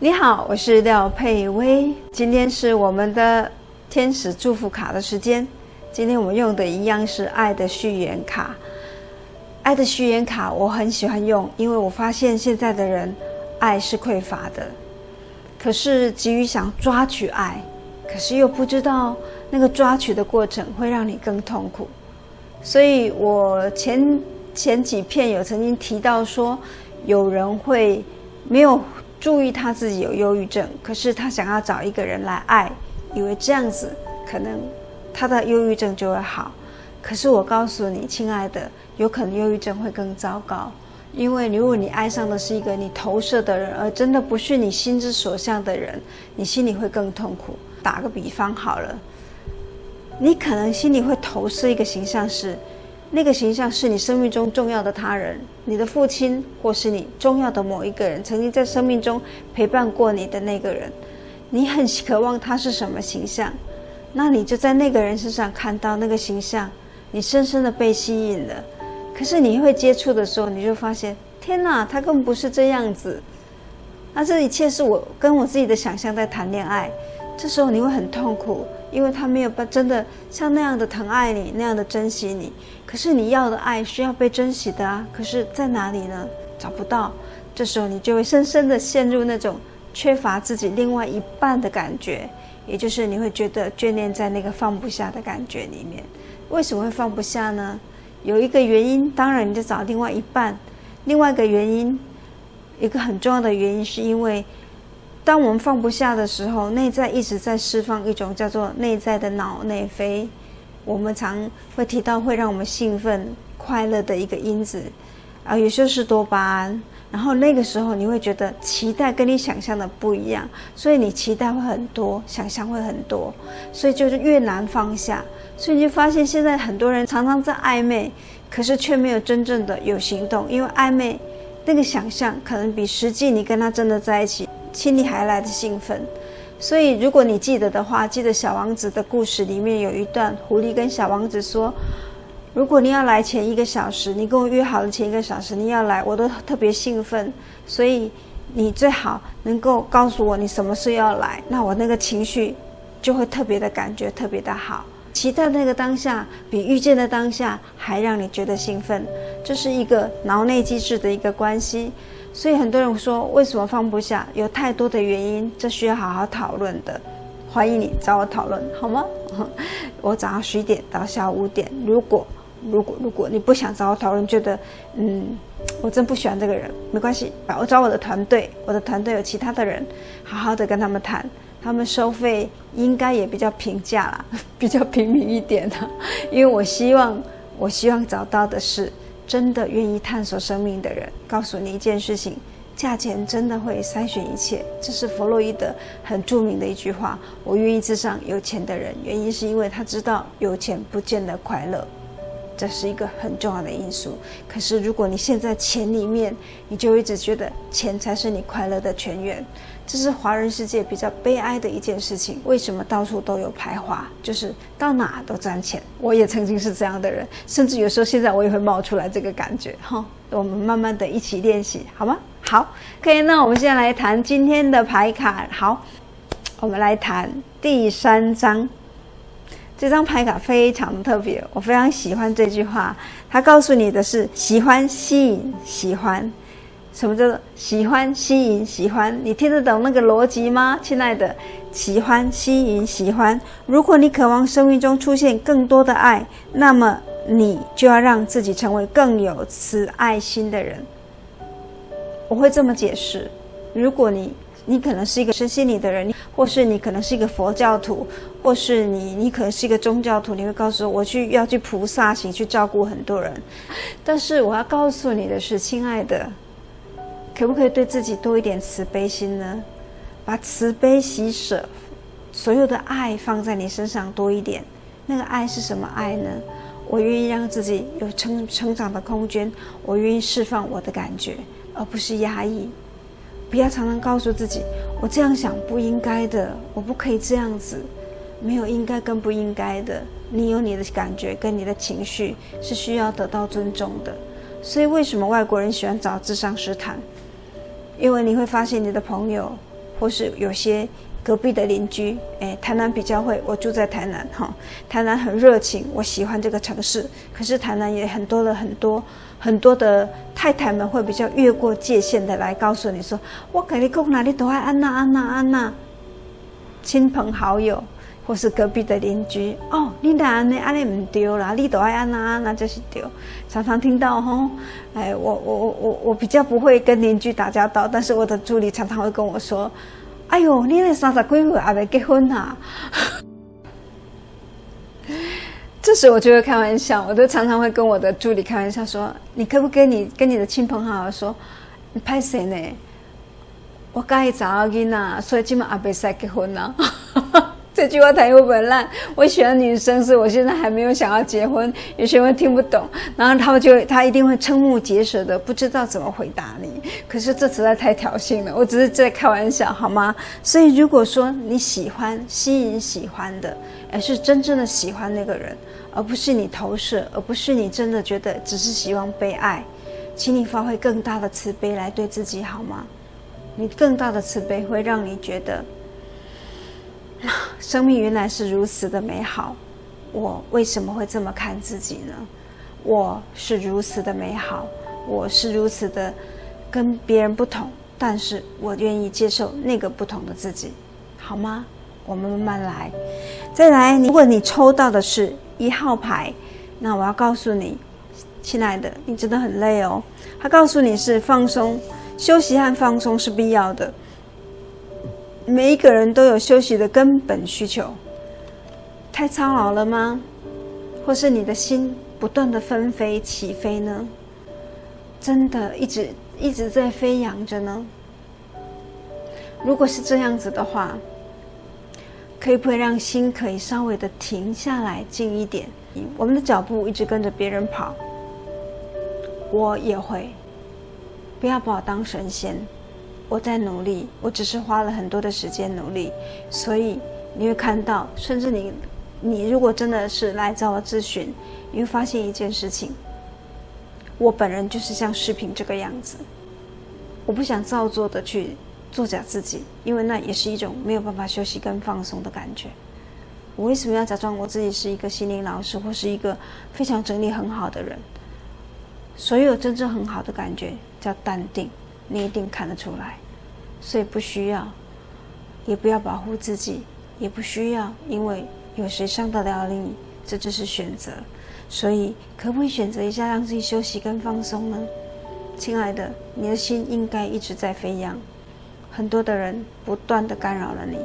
你好，我是廖佩薇。今天是我们的天使祝福卡的时间。今天我们用的一样是爱的续缘卡。爱的续缘卡我很喜欢用，因为我发现现在的人爱是匮乏的，可是急于想抓取爱，可是又不知道那个抓取的过程会让你更痛苦。所以我前几片有曾经提到说，有人会没有注意他自己有忧郁症，可是他想要找一个人来爱，以为这样子可能他的忧郁症就会好。可是我告诉你，亲爱的，有可能忧郁症会更糟糕，因为如果你爱上的是一个你投射的人，而真的不是你心之所向的人，你心里会更痛苦。打个比方好了，你可能心里会投射一个形象，是那个形象是你生命中重要的他人，你的父亲，或是你重要的某一个人，曾经在生命中陪伴过你的那个人，你很渴望他是什么形象，那你就在那个人身上看到那个形象，你深深的被吸引了。可是你会接触的时候，你就发现，天哪，他根本不是这样子，那这一切是我跟我自己的想象在谈恋爱。这时候你会很痛苦，因为他没有真的像那样的疼爱你，那样的珍惜你。可是你要的爱需要被珍惜的啊，可是在哪里呢？找不到。这时候你就会深深的陷入那种缺乏自己另外一半的感觉，也就是你会觉得眷恋在那个放不下的感觉里面。为什么会放不下呢？有一个原因，当然你就找另外一半。另外一个原因，一个很重要的原因，是因为当我们放不下的时候，内在一直在释放一种叫做内在的脑内啡，我们常会提到会让我们兴奋快乐的一个因子，也就是多巴胺。然后那个时候你会觉得期待跟你想象的不一样，所以你期待会很多，想象会很多，所以就是越难放下。所以你就发现现在很多人常常在暧昧，可是却没有真正的有行动，因为暧昧那个想象可能比实际你跟他真的在一起心里还来的兴奋。所以如果你记得的话，记得小王子的故事里面有一段，狐狸跟小王子说，如果你要来前1个小时，你跟我约好了前1个小时你要来，我都特别兴奋，所以你最好能够告诉我你什么时要来，那我那个情绪就会特别的感觉特别的好。期待那个当下比遇见的当下还让你觉得兴奋，这是一个脑内机制的一个关系。所以很多人说为什么放不下，有太多的原因，这需要好好讨论的。欢迎你找我讨论好吗？我早上11点到下午5点。如果你不想找我讨论，觉得我真不喜欢这个人，没关系，我找我的团队，我的团队有其他的人，好好的跟他们谈，他们收费应该也比较平价啦，比较平民一点的。因为我希望找到的是真的愿意探索生命的人。告诉你一件事情，价钱真的会筛选一切，这是弗洛伊德很著名的一句话。我愿意至上有钱的人，原因是因为他知道有钱不见得快乐，这是一个很重要的因素。可是如果你现在钱里面，你就一直觉得钱才是你快乐的泉源，这是华人世界比较悲哀的一件事情。为什么到处都有排华，就是到哪都赚钱。我也曾经是这样的人，甚至有时候现在我也会冒出来这个感觉。我们慢慢的一起练习好吗？好，可以。那我们现在来谈今天的牌卡。好，我们来谈第3张。这张牌卡非常的特别，我非常喜欢这句话。它告诉你的是喜欢吸引喜欢。什么叫做喜欢吸引喜欢？你听得懂那个逻辑吗，亲爱的？喜欢吸引喜欢。如果你渴望生命中出现更多的爱，那么你就要让自己成为更有慈爱心的人。我会这么解释，如果你可能是一个身心灵的人，或是你可能是一个佛教徒，或是你可能是一个宗教徒，你会告诉我要去菩萨行去照顾很多人。但是我要告诉你的是，亲爱的，可不可以对自己多一点慈悲心呢？把慈悲喜舍所有的爱放在你身上多一点。那个爱是什么爱呢？我愿意让自己有成长的空间，我愿意释放我的感觉，而不是压抑。不要常常告诉自己，我这样想不应该的，我不可以这样子。没有应该跟不应该的，你有你的感觉跟你的情绪是需要得到尊重的。所以为什么外国人喜欢找諮商师谈？因为你会发现你的朋友或是有些隔壁的邻居，台南比较会，我住在台南台南很热情，我喜欢这个城市。可是台南也很多的太太们会比较越过界限的来告诉你说，我跟你讲哪里都爱安娜安娜安娜。亲朋好友或是隔壁的邻居，你若安尼唔对啦，你都爱安娜安娜就是对。常常听到我比较不会跟邻居打交道，但是我的助理常常会跟我说，哎呦，你那30几岁还没结婚啊？这时我就会开玩笑，我都常常会跟我的助理开玩笑说，你可不可以跟你的亲朋好友说，你拍谁呢？我介意查某囡仔，所以今晚也不使结婚啊。这句话台语会不会烂？我喜欢女生，是我现在还没有想要结婚，有些人听不懂，然后他一定会瞠目结舌的，不知道怎么回答你。可是这实在太挑衅了，我只是在开玩笑，好吗？所以如果说你喜欢吸引喜欢的，而是真正的喜欢那个人，而不是你投射，而不是你真的觉得只是希望被爱，请你发挥更大的慈悲来对自己，好吗？你更大的慈悲会让你觉得，生命原来是如此的美好，我为什么会这么看自己呢？我是如此的美好，我是如此的跟别人不同，但是我愿意接受那个不同的自己，好吗？我们慢慢来。再来，如果你抽到的是1号牌，那我要告诉你，亲爱的，你真的很累哦。他告诉你是放松。休息和放松是必要的，每一个人都有休息的根本需求。太操劳了吗？或是你的心不断的纷飞起飞呢？真的一直在飞扬着呢？如果是这样子的话，可以不可以让心可以稍微的停下来，静一点？我们的脚步一直跟着别人跑，我也会。不要把我当神仙，我在努力，我只是花了很多的时间努力，所以你会看到，甚至你如果真的是来找我咨询，你会发现一件事情，我本人就是像视频这个样子，我不想照做的去作假自己，因为那也是一种没有办法休息跟放松的感觉。我为什么要假装我自己是一个心灵老师，或是一个非常整理很好的人？所有真正很好的感觉叫淡定，你一定看得出来。所以不需要，也不要保护自己，也不需要，因为有谁伤得了你？这就是选择。所以可不可以选择一下让自己休息跟放松呢？亲爱的，你的心应该一直在飞扬，很多的人不断的干扰了你，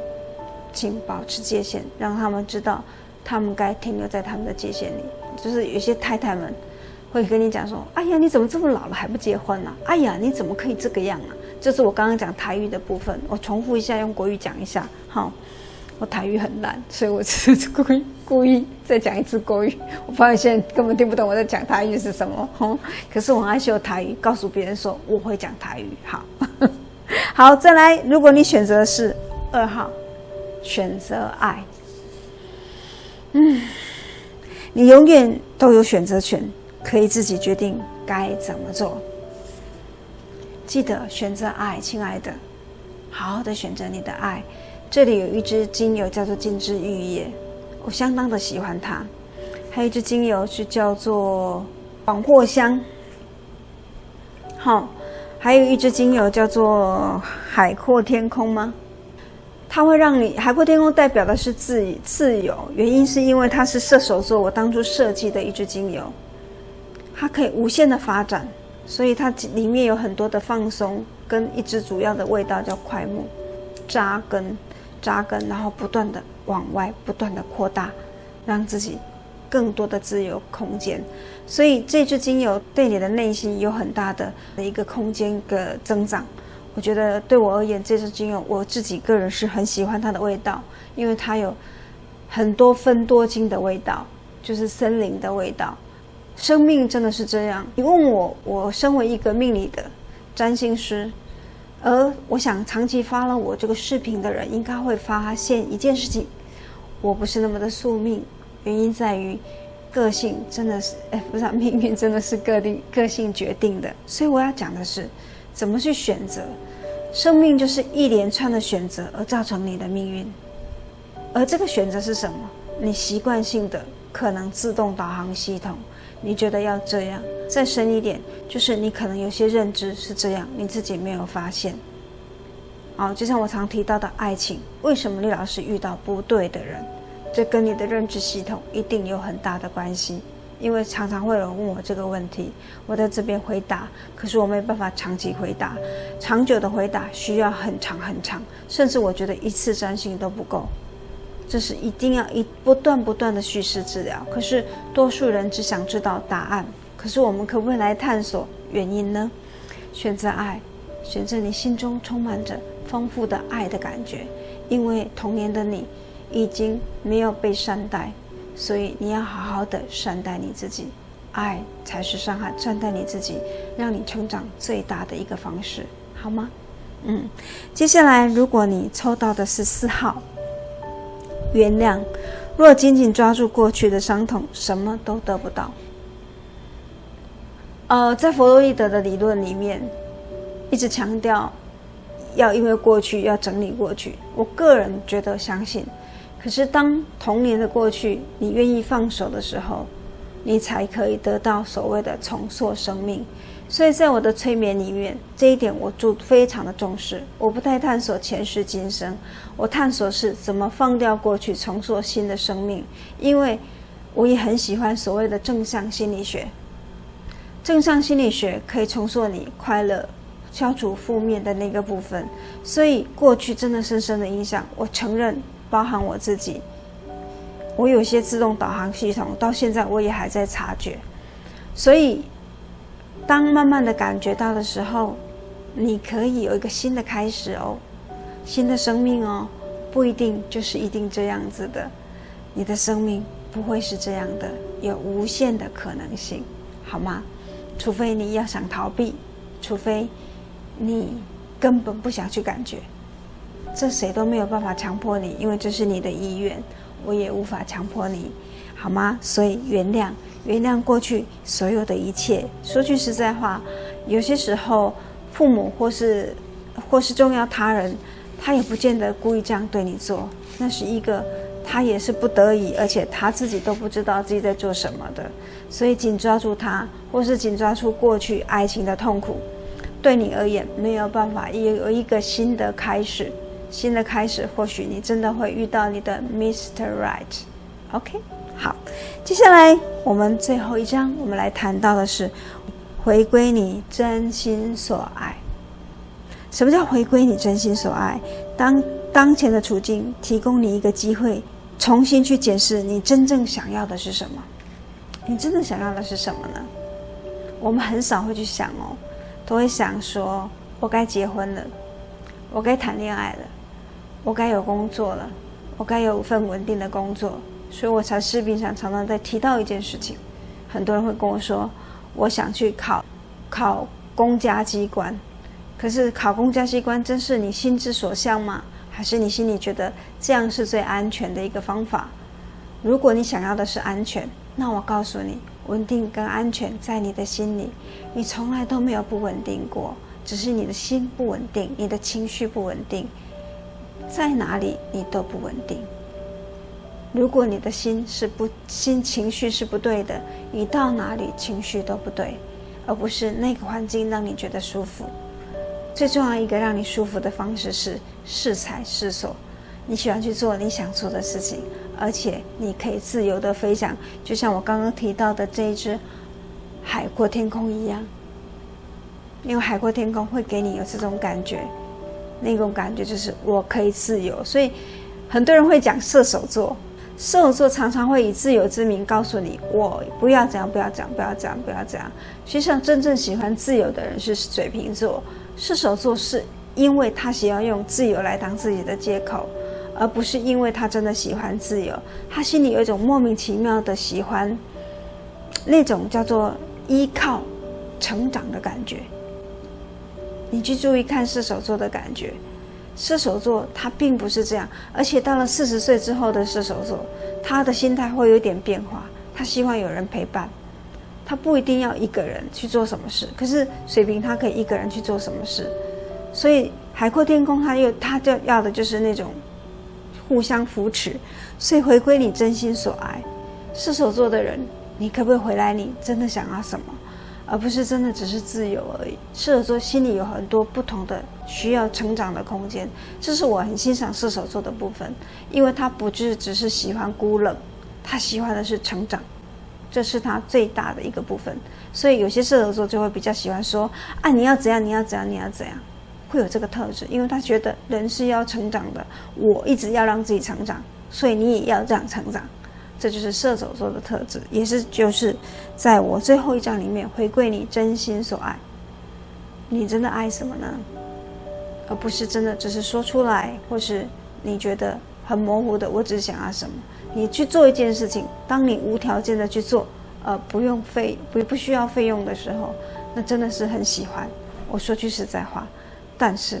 请保持界限，让他们知道他们该停留在他们的界限里。就是有些太太们会跟你讲说，哎呀，你怎么这么老了还不结婚啊？哎呀，你怎么可以这个样啊？就是我刚刚讲台语的部分，我重复一下，用国语讲一下。好，我台语很烂，所以我只是故意再讲一次国语。我发现现在根本听不懂我在讲台语是什么。可是我很爱修台语，告诉别人说我会讲台语。好，好，再来，如果你选择是2号，选择爱，你永远都有选择权。可以自己决定该怎么做。记得选择爱，亲爱的，好好的选择你的爱。这里有一支精油叫做金枝玉叶，我相当的喜欢它。还有一支精油是叫做广藿香，好，还有一支精油叫做海阔天空吗？它会让你海阔天空代表的是自由，原因是因为它是射手座我当初设计的一支精油。它可以无限的发展，所以它里面有很多的放松，跟一支主要的味道叫快木，扎根，然后不断的往外，不断的扩大，让自己更多的自由空间。所以这支精油对你的内心有很大的一个空间的增长。我觉得对我而言，这支精油我自己个人是很喜欢它的味道，因为它有很多芬多精的味道，就是森林的味道。生命真的是这样。你问我身为一个命理的占星师，而我想长期发了我这个视频的人应该会发现一件事情，我不是那么的宿命，原因在于个性真的是命运真的是个性决定的。所以我要讲的是怎么去选择，生命就是一连串的选择而造成你的命运。而这个选择是什么？你习惯性的可能自动导航系统，你觉得要这样。再深一点，就是你可能有些认知是这样，你自己没有发现。就像我常提到的爱情，为什么你老是遇到不对的人？这跟你的认知系统一定有很大的关系。因为常常会有人问我这个问题，我在这边回答，可是我没办法长期回答，长久的回答需要很长很长，甚至我觉得一次专心都不够。这是一定要不断的叙事治疗。可是多数人只想知道答案，可是我们可不可以来探索原因呢？选择爱，选择你心中充满着丰富的爱的感觉，因为童年的你已经没有被善待，所以你要好好的善待你自己。爱才是善待你自己，让你成长最大的一个方式，好吗？接下来如果你抽到的是4号，原谅，若紧紧抓住过去的伤痛，什么都得不到。在弗洛伊德的理论里面，一直强调要因为过去要整理过去。我个人觉得相信，可是当童年的过去你愿意放手的时候，你才可以得到所谓的重塑生命。所以在我的催眠里面，这一点我非常的重视。我不太探索前世今生，我探索是怎么放掉过去，重塑新的生命。因为我也很喜欢所谓的正向心理学。正向心理学可以重塑你快乐，消除负面的那个部分。所以过去真的深深的影响，我承认，包含我自己，我有些自动导航系统到现在我也还在察觉。所以当慢慢的感觉到的时候，你可以有一个新的开始哦，新的生命哦，不一定就是一定这样子的，你的生命不会是这样的，有无限的可能性，好吗？除非你要想逃避，除非你根本不想去感觉，这谁都没有办法强迫你，因为这是你的意愿，我也无法强迫你，好吗？所以原谅过去所有的一切。说句实在话，有些时候父母或是重要他人，他也不见得故意这样对你做，那是一个他也是不得已，而且他自己都不知道自己在做什么的。所以紧抓住他，或是紧抓住过去爱情的痛苦，对你而言没有办法有一个新的开始。新的开始，或许你真的会遇到你的 Mr. Right。 OK， 好，接下来我们最后一章，我们来谈到的是回归你真心所爱。什么叫回归你真心所爱？当前的处境提供你一个机会，重新去检视你真正想要的是什么。你真正想要的是什么呢？我们很少会去想哦，都会想说我该结婚了，我该谈恋爱了，我该有工作了，我该有一份稳定的工作。所以我才视频上常常在提到一件事情，很多人会跟我说，我想去考公家机关。可是考公家机关真是你心之所向吗？还是你心里觉得这样是最安全的一个方法？如果你想要的是安全，那我告诉你，稳定跟安全在你的心里，你从来都没有不稳定过，只是你的心不稳定，你的情绪不稳定，在哪里你都不稳定。如果你的情绪是不对的，你到哪里情绪都不对，而不是那个环境让你觉得舒服。最重要一个让你舒服的方式是适才适所，你喜欢去做你想做的事情，而且你可以自由的飞翔，就像我刚刚提到的这一只海阔天空一样。因为海阔天空会给你有这种感觉，那种感觉就是我可以自由。所以很多人会讲射手座，射手座常常会以自由之名告诉你，我不要这样，不要这样，不要这样，不要这样。实际上真正喜欢自由的人是水瓶座，射手座是因为他喜欢用自由来当自己的借口，而不是因为他真的喜欢自由。他心里有一种莫名其妙的喜欢，那种叫做依靠成长的感觉。你去注意看射手座的感觉，射手座他并不是这样，而且到了40岁之后的射手座，他的心态会有点变化，他希望有人陪伴，他不一定要一个人去做什么事，可是水瓶他可以一个人去做什么事，所以海阔天空，他就要的就是那种互相扶持，所以回归你真心所爱。射手座的人，你可不可以回来你真的想要什么，而不是真的只是自由而已。射手座心里有很多不同的需要成长的空间，这是我很欣赏射手座的部分，因为他不只是喜欢孤冷，他喜欢的是成长，这是他最大的一个部分。所以有些射手座就会比较喜欢说啊，你要怎样，你要怎样，你要怎样，会有这个特质，因为他觉得人是要成长的，我一直要让自己成长，所以你也要这样成长。这就是射手座的特质，也是就是在我最后一章里面，回归你真心所爱。你真的爱什么呢？而不是真的只是说出来，或是你觉得很模糊的，我只是想要什么。你去做一件事情，当你无条件的去做，不需要费用的时候，那真的是很喜欢。我说句实在话，但是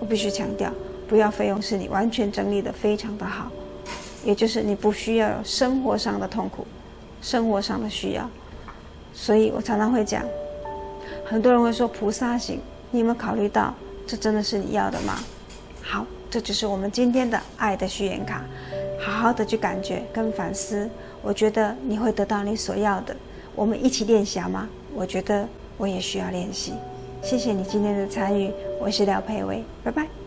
我必须强调，不要费用是你完全整理的非常的好。也就是你不需要有生活上的痛苦，生活上的需要。所以我常常会讲，很多人会说菩萨行，你有没有考虑到这真的是你要的吗？好，这就是我们今天的爱的续言卡，好好的去感觉跟反思，我觉得你会得到你所要的。我们一起练习好吗？我觉得我也需要练习。谢谢你今天的参与，我是廖佩薇，拜拜。